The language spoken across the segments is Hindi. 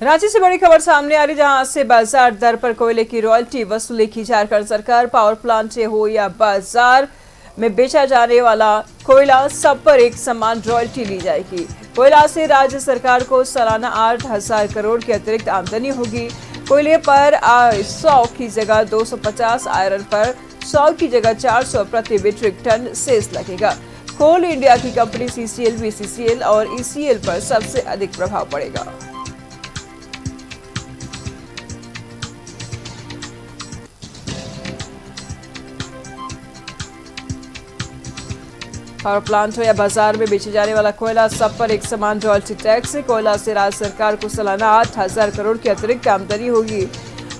रांची से बड़ी खबर सामने आ रही, जहां से बाजार दर पर कोयले की रॉयल्टी वसूली की झारखंड सरकार। पावर प्लांट से हो या बाजार में बेचा जाने वाला कोयला, सब पर एक समान रॉयल्टी ली जाएगी। कोयला से राज्य सरकार को सालाना 8,000 करोड़ की अतिरिक्त आमदनी होगी। कोयले पर 100 की जगह 250, आयरन पर 100 की जगह 400 प्रति मीट्रिक टन सेस लगेगा। कोल इंडिया की कंपनी सीसीएल, बीसीसीएल और ईसीएल पर सबसे अधिक प्रभाव पड़ेगा। पावर प्लांट हो या बाजार में बेचे जाने वाला कोयला, सब पर एक समान रॉयल्टी टैक्स है। कोयला से राज्य सरकार को सालाना 8,000 करोड़ की अतिरिक्त आमदनी होगी।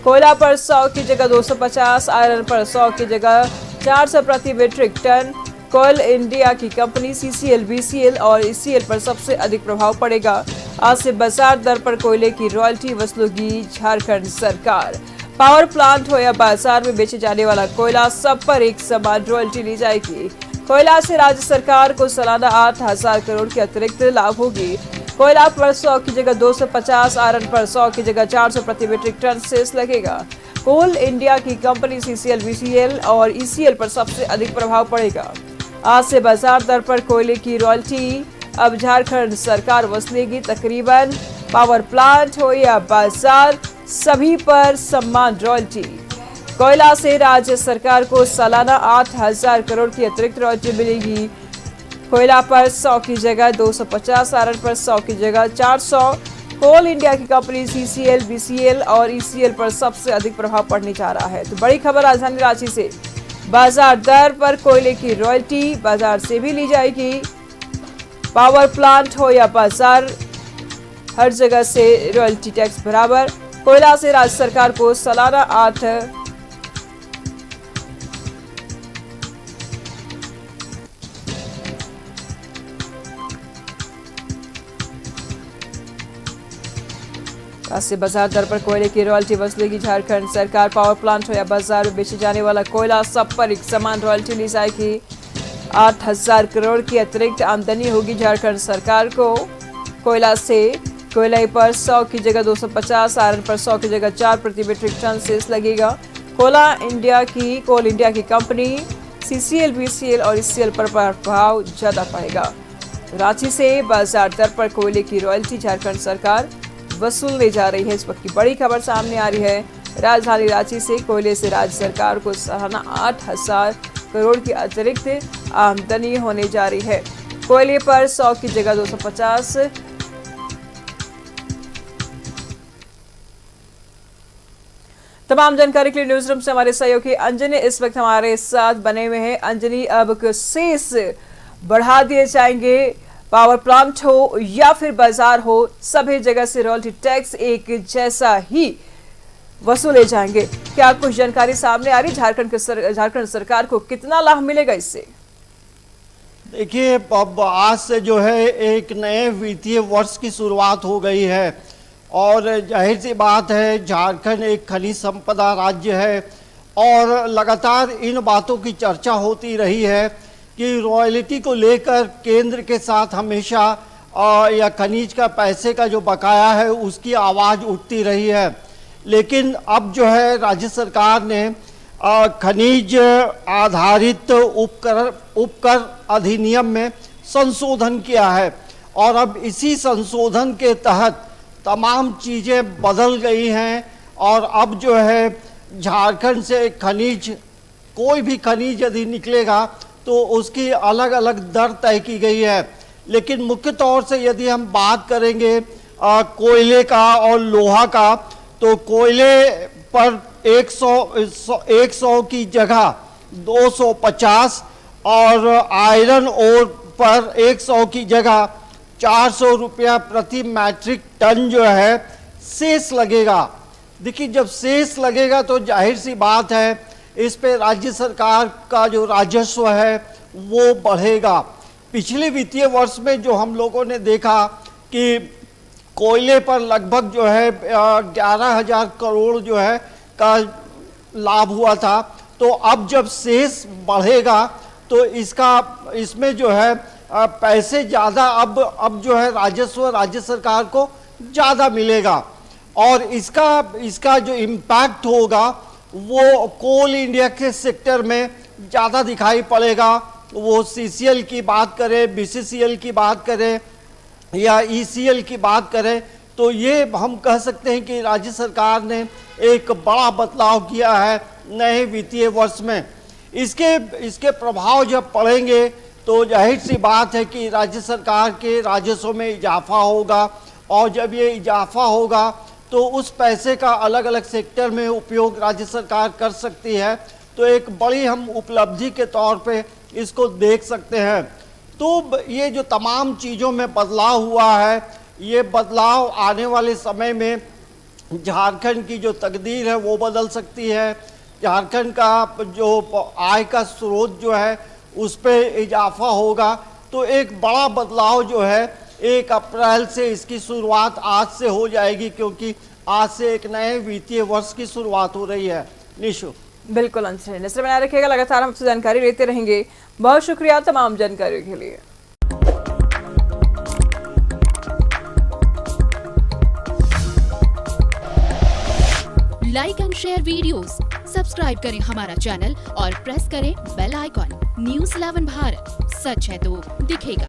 कोयला पर 100 की जगह 250, आयरन पर 100 की जगह 400 प्रति मीट्रिक टन। कोल इंडिया की कंपनी सीसीएल, बीसीएल और ईसीएल पर सबसे अधिक प्रभाव पड़ेगा। आज से बाजार दर पर कोयले की रॉयल्टी वसूलेगी झारखंड सरकार। पावर प्लांट हो या बाजार में बेचे जाने वाला कोयला, सब पर एक समान रॉयल्टी ली जाएगी। कोयला से राज्य सरकार को सालाना 8,000 करोड़ की अतिरिक्त लाभ होगी। कोयला पर 100 की जगह 250, आयरन पर 100 की जगह 400 प्रति मीट्रिक टन सेस लगेगा। कोल इंडिया की कंपनी सीसीएल, बीसीएल और ईसीएल पर सबसे अधिक प्रभाव पड़ेगा। आज से बाजार दर पर कोयले की रॉयल्टी अब झारखंड सरकार वसूलेगी। तकरीबन पावर प्लांट हो या बाजार, सभी पर समान रॉयल्टी। कोयला से राज्य सरकार को सालाना 8,000 करोड़ की अतिरिक्त रॉयल्टी मिलेगी। कोयला पर 100 की जगह 250, आयरन पर 100 की जगह 400। कोल इंडिया की कंपनी सीसीएल, बीसीएल और ईसीएल पर सबसे अधिक प्रभाव पड़ने जा रहा है। तो बड़ी खबर राजधानी रांची से, बाजार दर पर कोयले की रॉयल्टी बाजार से भी ली जाएगी। पावर प्लांट हो या बाजार, हर जगह से रॉयल्टी टैक्स बराबर। कोयला से राज्य सरकार को सालाना 8 से बाजार दर पर कोयले की रॉयल्टी वसूलेगी झारखंड सरकार। पावर प्लांट हो या बाजार में बेचे जाने वाला कोयला, सब पर एक समान रॉयल्टी ली जाएगी। 8,000 करोड़ की अतिरिक्त आमदनी होगी झारखंड सरकार को। कोयला से कोयले पर 100 की जगह 250, आयरन पर 100 की जगह 4 प्रति मीट्रिक टन सेस लगेगा। कोल इंडिया की कंपनी सीसीएल, बीसीएल और ईसीएल पर प्रभाव ज्यादा पड़ेगा। रांची से बाजार दर पर कोयले की रॉयल्टी झारखंड सरकार वसूलने जा रही है। इस वक्त की बड़ी खबर सामने आ रही है, राजधानी रांची से कोयले से राज्य सरकार को सालाना 8,000 करोड़ की अतिरिक्त आमदनी होने जा रही है। कोयले पर 100 की जगह 250। तमाम जानकारी के लिए न्यूज रूम से हमारे सहयोगी अंजनी इस वक्त हमारे साथ बने हुए हैं। अंजनी, अब सेस बढ़ा दिए जाएंगे, पावर प्लांट हो या फिर बाजार हो, सभी जगह से रॉयल्टी टैक्स एक जैसा ही वसूले जाएंगे। क्या कुछ जानकारी सामने आ रही, झारखंड सरकार को कितना लाभ मिलेगा इससे? देखिए, अब आज से जो है एक नए वित्तीय वर्ष की शुरुआत हो गई है और जाहिर सी बात है, झारखंड एक खनिज संपदा राज्य है और लगातार इन बातों की चर्चा होती रही है कि रॉयल्टी को लेकर केंद्र के साथ हमेशा या खनिज का पैसे का जो बकाया है उसकी आवाज़ उठती रही है। लेकिन अब जो है राज्य सरकार ने खनिज आधारित उपकर अधिनियम में संशोधन किया है और अब इसी संशोधन के तहत तमाम चीज़ें बदल गई हैं और अब जो है झारखंड से खनिज, कोई भी खनिज यदि निकलेगा तो उसकी अलग अलग दर तय की गई है। लेकिन मुख्य तौर से यदि हम बात करेंगे कोयले का और लोहा का, तो कोयले पर 100 की जगह 250 और आयरन ओर पर 100 की जगह 400 रुपया प्रति मैट्रिक टन जो है सेस लगेगा। देखिए, जब सेस लगेगा तो जाहिर सी बात है इस पे राज्य सरकार का जो राजस्व है वो बढ़ेगा। पिछले वित्तीय वर्ष में जो हम लोगों ने देखा कि कोयले पर लगभग जो है 11,000 करोड़ जो है का लाभ हुआ था, तो अब जब सेस बढ़ेगा तो इसमें जो है पैसे ज़्यादा अब जो है राजस्व राज्य सरकार को ज़्यादा मिलेगा। और इसका जो इम्पैक्ट होगा वो कोल इंडिया के सेक्टर में ज़्यादा दिखाई पड़ेगा। वो CCL की बात करें, BCCL की बात करें या ECL की बात करें, तो ये हम कह सकते हैं कि राज्य सरकार ने एक बड़ा बदलाव किया है नए वित्तीय वर्ष में। इसके प्रभाव जब पड़ेंगे तो जाहिर सी बात है कि राज्य सरकार के राजस्व में इजाफा होगा, और जब ये इजाफा होगा तो उस पैसे का अलग अलग सेक्टर में उपयोग राज्य सरकार कर सकती है। तो एक बड़ी हम उपलब्धि के तौर पे इसको देख सकते हैं। तो ये जो तमाम चीज़ों में बदलाव हुआ है, ये बदलाव आने वाले समय में झारखंड की जो तकदीर है वो बदल सकती है। झारखंड का जो आय का स्रोत जो है उस पर इजाफा होगा। तो एक बड़ा बदलाव जो है 1 अप्रैल से इसकी शुरुआत आज से हो जाएगी, क्योंकि आज से एक नए वित्तीय वर्ष की शुरुआत हो रही है। निशु, बिल्कुल अंशु, नजर बनाए रखिएगा, लगातार हम आपसे जानकारी लेते रहेंगे। बहुत शुक्रिया तमाम जानकारी के लिए। Like and share videos, subscribe करें हमारा चैनल और प्रेस करें बेल आइकॉन। News 11 भारत, सच है तो दिखेगा।